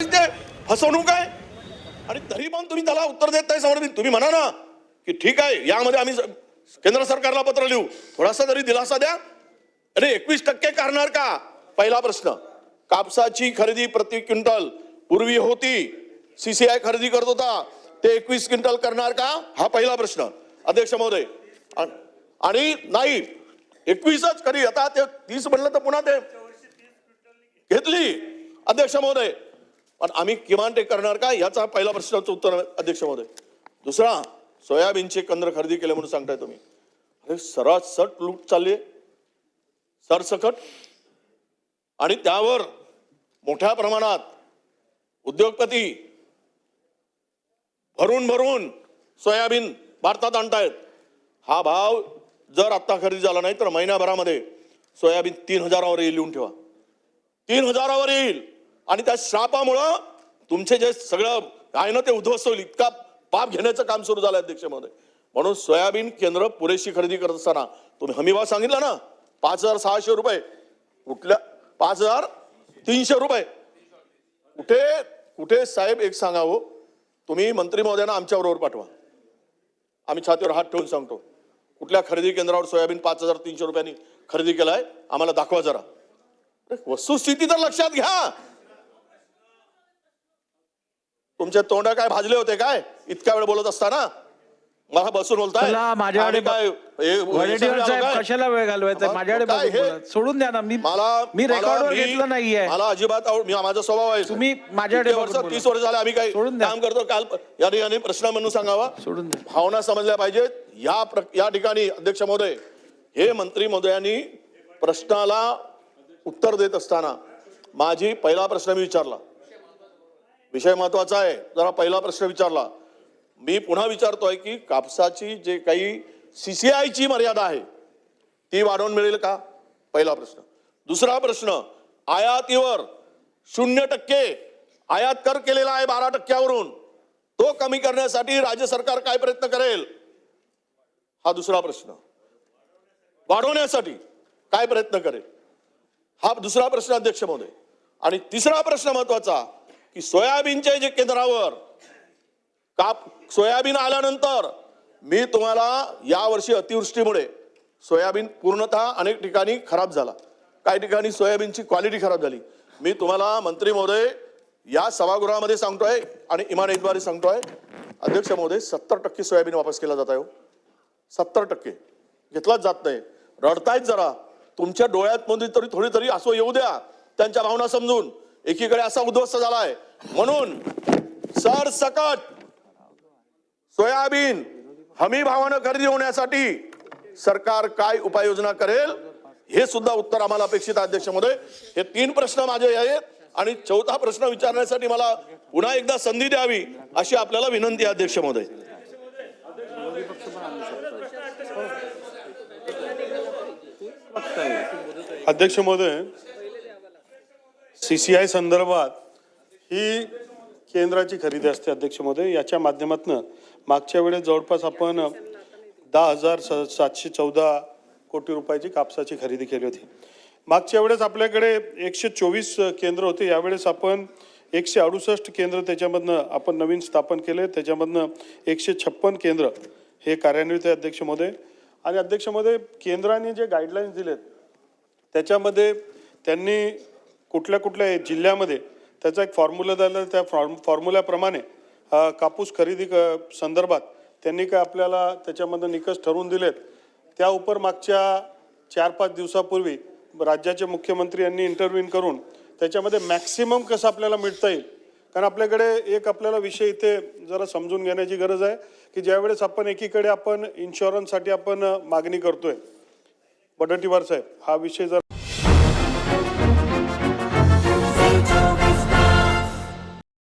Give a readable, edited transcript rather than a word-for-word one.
ते फसवणूक आहे आणि तरी पण तुम्ही त्याला उत्तर देत नाही समोर. तुम्ही म्हणा ना की ठीक आहे यामध्ये आम्ही केंद्र सरकारला पत्र लिहू, थोडासा तरी दिलासा द्या. अरे 21% करणार का? पहिला प्रश्न. कापसाची खरेदी प्रति क्विंटल पूर्वी होती, सीसीआय खरेदी करत होता, ते 21 क्विंटल करणार का? हा पहिला प्रश्न अध्यक्ष महोदय. आणि नाही 21च खरी, आता ते 30 म्हणलं तर पुन्हा ते घेतली अध्यक्ष महोदय. पण आम्ही किमान ते करणार का याचा पहिला प्रश्नाचं उत्तर अध्यक्ष महोदय. दुसरा, सोयाबीनचे केंद्र खरेदी केले म्हणून सांगताय तुम्ही. अरे सरसकट लूट चालली आहे, सरसकट. आणि त्यावर मोठ्या प्रमाणात उद्योगपती भरून भरून सोयाबीन भारतात आणतायत. हा भाव जर आता खरेदी झाला नाही तर महिन्याभरामध्ये सोयाबीन 3000वर येईल. लिहून ठेवा, 3000वर येईल. आणि त्या श्रापामुळं तुमचे जे सगळं आहे ना ते उद्ध्वस्त होईल, इतका पाप घेण्याचं काम सुरू झालं अध्यक्ष महोदय. म्हणून सोयाबीन केंद्र पुरेशी खरेदी करत असताना तुम्ही हमीभाव सांगितला ना 5600 रुपये, कुठल्या 5300 रुपये, कुठे कुठे साहेब एक सांगावं. तुम्ही मंत्री महोदयांना आमच्या बरोबर पाठवा, आम्ही छातीवर हात ठेवून सांगतो कुठल्या खरेदी केंद्रावर सोयाबीन 5300 रुपयांनी खरेदी केलाय आम्हाला दाखवा जरा. वस्तुस्थिती तर लक्षात घ्या. तुमचे तोंड काय भाजले होते काय इतक्या वेळ बोलत असताना? मला बसून बोलताय माझ्याकडे काय कशाला वेळ घालवायचा? माझ्याकडे सोडून द्या ना. मी रेकॉर्डवर घेतलं नाहीये. मला अजिबात माझा स्वभाव आहे. तुम्ही माझ्याकडे 30 वर्ष झाले आम्ही काय काम करतो. काल याने प्रश्न म्हणून सांगावा, सोडून द्या. भावना समजल्या पाहिजेत या ठिकाणी अध्यक्ष महोदय. हे मंत्री महोदयांनी प्रश्नाला उत्तर देत असताना माझी पहिला प्रश्न मी विचारला, विषय महत्वाचा आहे, जरा पहिला प्रश्न विचारला. मी पुन्हा विचारतोय की कापसाची जे काही सीसीआयची मर्यादा आहे ती वाढवून मिळेल का? पहिला प्रश्न. दुसरा प्रश्न, आयातीवर 0% आयात कर केलेला आहे 12%वरून, तो कमी करण्यासाठी राज्य सरकार काय प्रयत्न करेल? हा दुसरा प्रश्न. वाढवण्यासाठी काय प्रयत्न करेल? हा दुसरा प्रश्न अध्यक्ष महोदय. आणि तिसरा प्रश्न महत्वाचा की सोयाबीनच्या जे केंद्रावर सोयाबीन आल्यानंतर मी तुम्हाला यावर्षी अतिवृष्टीमुळे सोयाबीन पूर्णतः अनेक ठिकाणी खराब झाला, काही ठिकाणी सोयाबीनची क्वालिटी खराब झाली. मी तुम्हाला मंत्री महोदय या सभागृहामध्ये सांगतोय आणि इमानतद्वारे सांगतोय अध्यक्ष महोदय, 70% सोयाबीन वापस केला जात आहे. 70% घेतलाच जात नाही. रडतायत जरा, तुमच्या डोळ्यात मध्ये तरी थोडी तरी असो येऊ द्या त्यांच्या भावना समजून. एकीकडे असा उद्ध्वस्त झालाय म्हणून सरसकट सोयाबीन हमी भावानं खरेदी होण्यासाठी सरकार काय उपाययोजना करेल हे सुद्धा उत्तर आम्हाला अपेक्षित आहे अध्यक्ष महोदय. हे 3 प्रश्न माझे आहेत आणि 4था प्रश्न विचारण्यासाठी मला पुन्हा एकदा संधी द्यावी अशी आपल्याला विनंती आहे अध्यक्ष महोदय. अध्यक्ष महोदय, सीसीआय संदर्भात ही केंद्राची खरेदी असते अध्यक्ष महोदय. याच्या माध्यमातून मागच्या वेळेस जवळपास आपण 10,714 कोटी रुपयाची कापसाची खरेदी केली होती. मागच्या वेळेस आपल्याकडे 124 केंद्र होते, यावेळेस आपण 168 केंद्र त्याच्यामधनं आपण नवीन स्थापन केले. त्याच्यामधनं 156 केंद्र हे कार्यान्वित आहे अध्यक्ष महोदय. आणि अध्यक्ष महोदय, केंद्राने जे गाईडलाईन्स दिलेत त्याच्यामध्ये त्यांनी कुठल्या कुठल्या जिल्ह्यामध्ये त्याचा एक फॉर्म्युला दिला. त्या फॉर्म्युल्याप्रमाणे कापूस खरेदी संदर्भात त्यांनी काय आपल्याला त्याच्यामध्ये निकष ठरवून दिलेत. त्या उपर मागच्या 4-5 दिवसापूर्वी राज्याचे मुख्यमंत्री यांनी इंटरव्ह्यू करून त्याच्यामध्ये मॅक्सिमम कसं आपल्याला मिळता येईल. कारण आपल्याकडे एक आपल्याला विषय इथे जरा समजून घेण्याची गरज आहे की ज्यावेळेस आपण एकीकडे आपण इन्शुरन्ससाठी आपण मागणी करतोय, वडेट्टीवार साहेब हा विषय जर